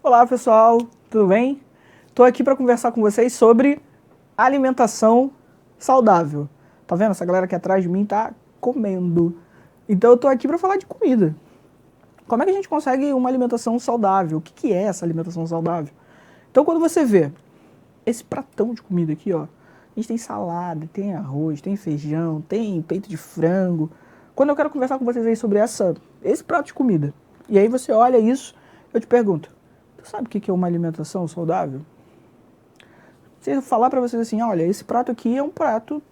Olá pessoal, tudo bem? Estou aqui para conversar com vocês sobre alimentação saudável. Tá vendo? Essa galera aqui atrás de mim tá comendo. Então eu estou aqui para falar de comida. Como é que a gente consegue uma alimentação saudável? O que é essa alimentação saudável? Então quando você vê esse pratão de comida aqui, ó, a gente tem salada, tem arroz, tem feijão, tem peito de frango. Quando eu quero conversar com vocês aí sobre esse prato de comida, e aí você olha isso, eu te pergunto, tu sabe o que é uma alimentação saudável? Se eu falar pra vocês assim, olha, esse prato aqui é um prato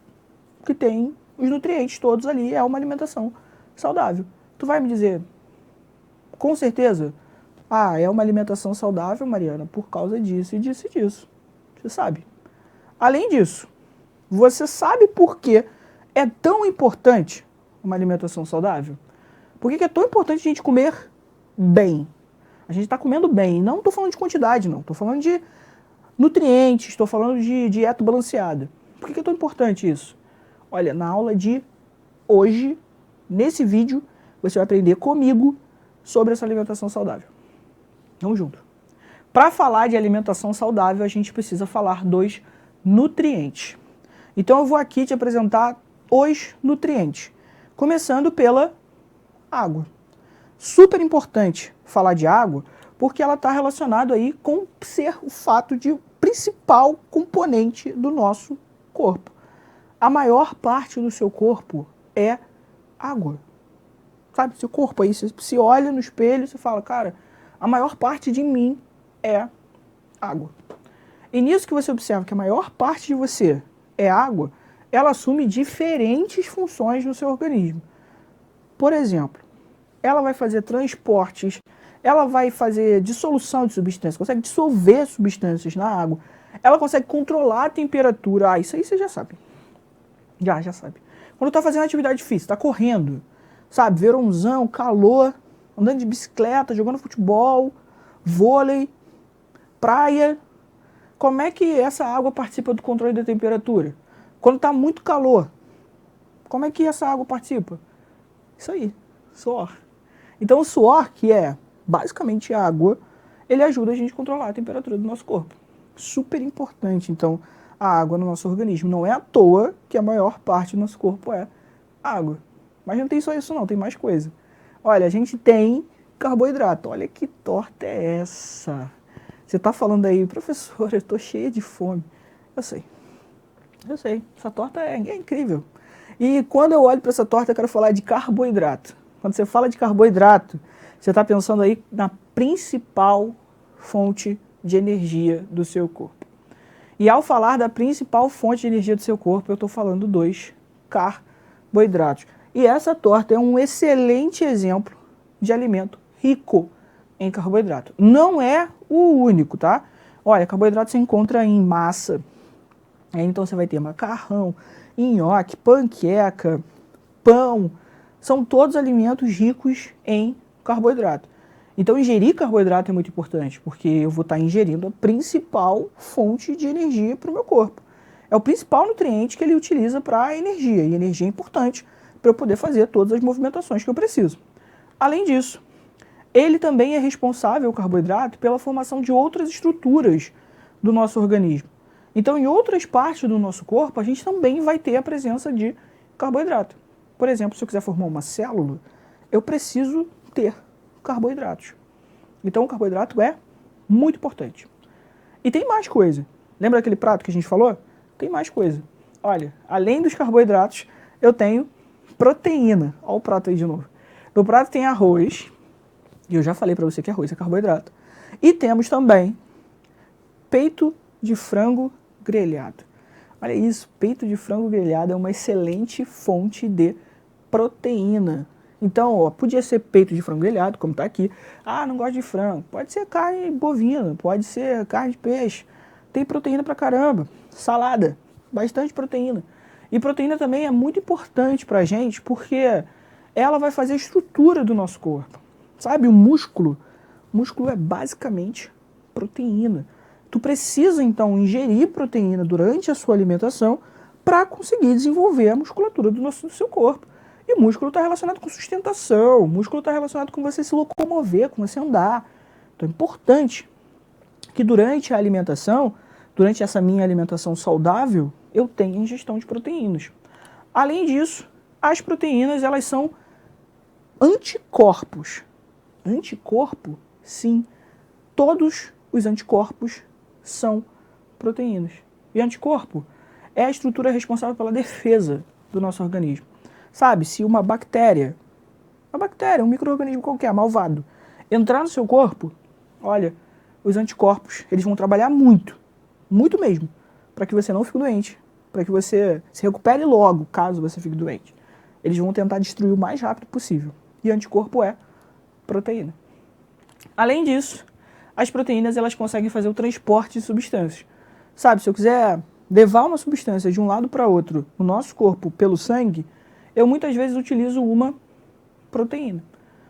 que tem os nutrientes todos ali, é uma alimentação saudável. Tu vai me dizer, com certeza, é uma alimentação saudável, Mariana, por causa disso e disso e disso. Você sabe. Além disso, você sabe por que é tão importante uma alimentação saudável? Por que é tão importante a gente comer bem? A gente está comendo bem. Não estou falando de quantidade, não. Estou falando de nutrientes, estou falando de dieta balanceada. Por que é tão importante isso? Olha, na aula de hoje, nesse vídeo, você vai aprender comigo sobre essa alimentação saudável. Vamos junto. Para falar de alimentação saudável, a gente precisa falar dos nutrientes. Então eu vou aqui te apresentar os nutrientes, começando pela água. Super importante falar de água, porque ela está relacionada aí com ser o fato de principal componente do nosso corpo. A maior parte do seu corpo é água. Sabe, seu corpo aí, você se olha no espelho e você fala, cara, a maior parte de mim é água. E nisso que você observa que a maior parte de você é água, ela assume diferentes funções no seu organismo. Por exemplo, ela vai fazer transportes, ela vai fazer dissolução de substâncias, consegue dissolver substâncias na água, ela consegue controlar a temperatura. Isso aí você já sabe. Já sabe. Quando está fazendo atividade física, está correndo, sabe, verãozão, calor, andando de bicicleta, jogando futebol, vôlei, praia, como é que essa água participa do controle da temperatura? Quando está muito calor, como é que essa água participa? Isso aí, suor. Então o suor, que é basicamente água, ele ajuda a gente a controlar a temperatura do nosso corpo. Super importante, então, a água no nosso organismo. Não é à toa que a maior parte do nosso corpo é água. Mas não tem só isso não, tem mais coisa. Olha, a gente tem carboidrato. Olha que torta é essa? Você está falando aí, professor, eu estou cheia de fome. Eu sei, essa torta é incrível. E quando eu olho para essa torta, eu quero falar de carboidrato. Quando você fala de carboidrato, você está pensando aí na principal fonte de energia do seu corpo. E ao falar da principal fonte de energia do seu corpo, eu estou falando dos carboidratos. E essa torta é um excelente exemplo de alimento rico em carboidrato. Não é o único, tá? Olha, carboidrato se encontra em massa. Então você vai ter macarrão, nhoque, panqueca, pão. São todos alimentos ricos em carboidrato. Então ingerir carboidrato é muito importante, porque eu vou estar ingerindo a principal fonte de energia para o meu corpo. É o principal nutriente que ele utiliza para a energia, e energia é importante para eu poder fazer todas as movimentações que eu preciso. Além disso, ele também é responsável, o carboidrato, pela formação de outras estruturas do nosso organismo. Então, em outras partes do nosso corpo, a gente também vai ter a presença de carboidrato. Por exemplo, se eu quiser formar uma célula, eu preciso ter carboidratos. Então, o carboidrato é muito importante. E tem mais coisa. Lembra aquele prato que a gente falou? Tem mais coisa. Olha, além dos carboidratos, eu tenho proteína. Olha o prato aí de novo. No prato tem arroz, e eu já falei para você que arroz é carboidrato. E temos também peito de frango grelhado. Olha isso, peito de frango grelhado é uma excelente fonte de proteína. Então, ó, podia ser peito de frango grelhado, como está aqui. Não gosto de frango. Pode ser carne bovina, pode ser carne de peixe. Tem proteína pra caramba. Salada, bastante proteína. E proteína também é muito importante pra gente, porque ela vai fazer a estrutura do nosso corpo. Sabe, o músculo é basicamente proteína. Tu precisa, então, ingerir proteína durante a sua alimentação para conseguir desenvolver a musculatura do seu corpo. E músculo está relacionado com sustentação, músculo está relacionado com você se locomover, com você andar. Então é importante que durante a alimentação, durante essa minha alimentação saudável, eu tenho ingestão de proteínas. Além disso, as proteínas, elas são anticorpos. Anticorpo? Sim. Todos os anticorpos são proteínas. E anticorpo é a estrutura responsável pela defesa do nosso organismo. Sabe, se uma bactéria, um micro-organismo qualquer, malvado, entrar no seu corpo, olha, os anticorpos, eles vão trabalhar muito, muito mesmo, para que você não fique doente, para que você se recupere logo, caso você fique doente. Eles vão tentar destruir o mais rápido possível. E anticorpo é proteína. Além disso, as proteínas, elas conseguem fazer o transporte de substâncias. Sabe, se eu quiser levar uma substância de um lado para outro no nosso corpo pelo sangue, eu muitas vezes utilizo uma proteína.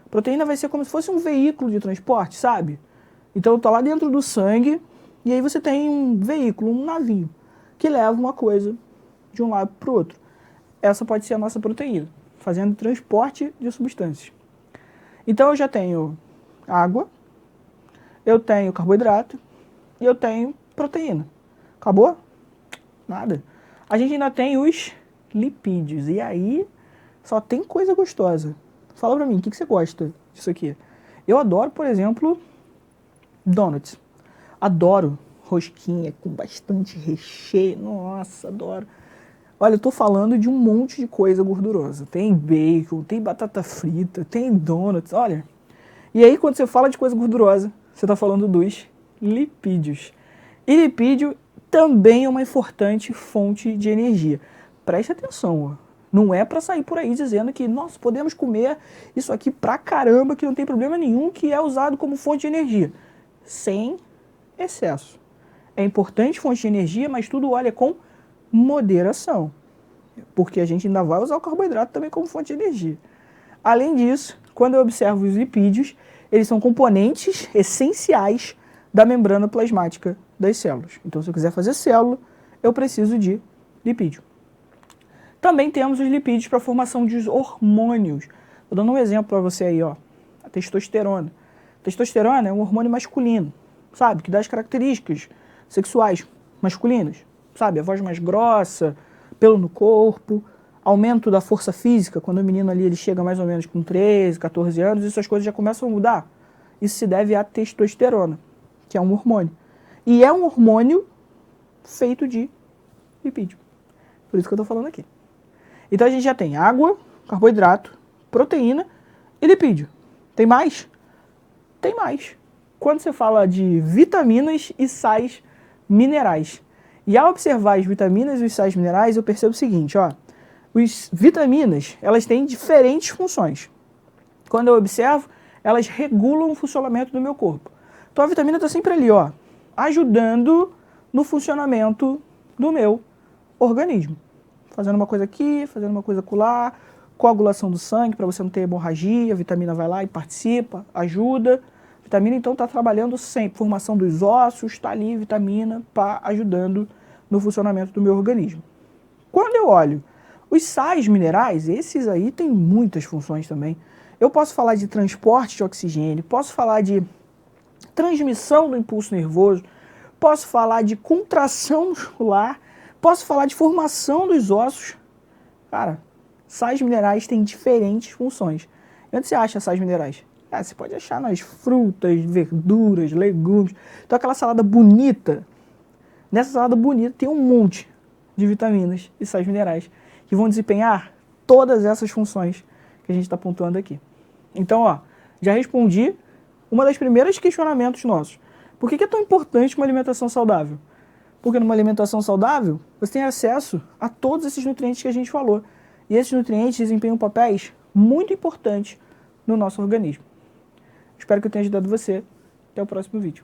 Proteína vai ser como se fosse um veículo de transporte, sabe? Então eu tô lá dentro do sangue e aí você tem um veículo, um navio, que leva uma coisa de um lado para o outro. Essa pode ser a nossa proteína, fazendo transporte de substâncias. Então eu já tenho água, eu tenho carboidrato e eu tenho proteína. Acabou? Nada. A gente ainda tem os lipídios. E aí só tem coisa gostosa. Fala pra mim, o que você gosta disso aqui? Eu adoro, por exemplo, donuts. Adoro rosquinha com bastante recheio. Nossa, adoro. Olha, eu tô falando de um monte de coisa gordurosa. Tem bacon, tem batata frita, tem donuts, olha. E aí, quando você fala de coisa gordurosa, você tá falando dos lipídios. E lipídio também é uma importante fonte de energia. Preste atenção, ó. Não é para sair por aí dizendo que, nossa, podemos comer isso aqui pra caramba, que não tem problema nenhum, que é usado como fonte de energia. Sem excesso. É importante fonte de energia, mas tudo olha com moderação. Porque a gente ainda vai usar o carboidrato também como fonte de energia. Além disso, quando eu observo os lipídios, eles são componentes essenciais da membrana plasmática das células. Então, se eu quiser fazer célula, eu preciso de lipídio. Também temos os lipídios para a formação de hormônios. Estou dando um exemplo para você aí, ó. A testosterona. A testosterona é um hormônio masculino, sabe? Que dá as características sexuais masculinas. Sabe? A voz mais grossa, pelo no corpo, aumento da força física. Quando o menino ali ele chega mais ou menos com 13, 14 anos, essas coisas já começam a mudar. Isso se deve à testosterona, que é um hormônio. E é um hormônio feito de lipídio. Por isso que eu estou falando aqui. Então a gente já tem água, carboidrato, proteína e lipídio. Tem mais? Tem mais. Quando você fala de vitaminas e sais minerais. E ao observar as vitaminas e os sais minerais, eu percebo o seguinte, ó. As vitaminas, elas têm diferentes funções. Quando eu observo, elas regulam o funcionamento do meu corpo. Então a vitamina está sempre ali, ó, ajudando no funcionamento do meu organismo. Fazendo uma coisa aqui, fazendo uma coisa acolá, coagulação do sangue para você não ter hemorragia, a vitamina vai lá e participa, ajuda. A vitamina então está trabalhando sempre, formação dos ossos, está ali vitamina ajudando no funcionamento do meu organismo. Quando eu olho os sais minerais, esses aí têm muitas funções também. Eu posso falar de transporte de oxigênio, posso falar de transmissão do impulso nervoso, posso falar de contração muscular, posso falar de formação dos ossos. Cara, sais minerais têm diferentes funções. E onde você acha sais minerais? Você pode achar nas frutas, verduras, legumes. Então aquela salada bonita, nessa salada bonita tem um monte de vitaminas e sais minerais que vão desempenhar todas essas funções que a gente está pontuando aqui. Então, ó, já respondi uma das primeiras questionamentos nossos. Por que é tão importante uma alimentação saudável? Porque numa alimentação saudável, você tem acesso a todos esses nutrientes que a gente falou. E esses nutrientes desempenham papéis muito importantes no nosso organismo. Espero que eu tenha ajudado você. Até o próximo vídeo.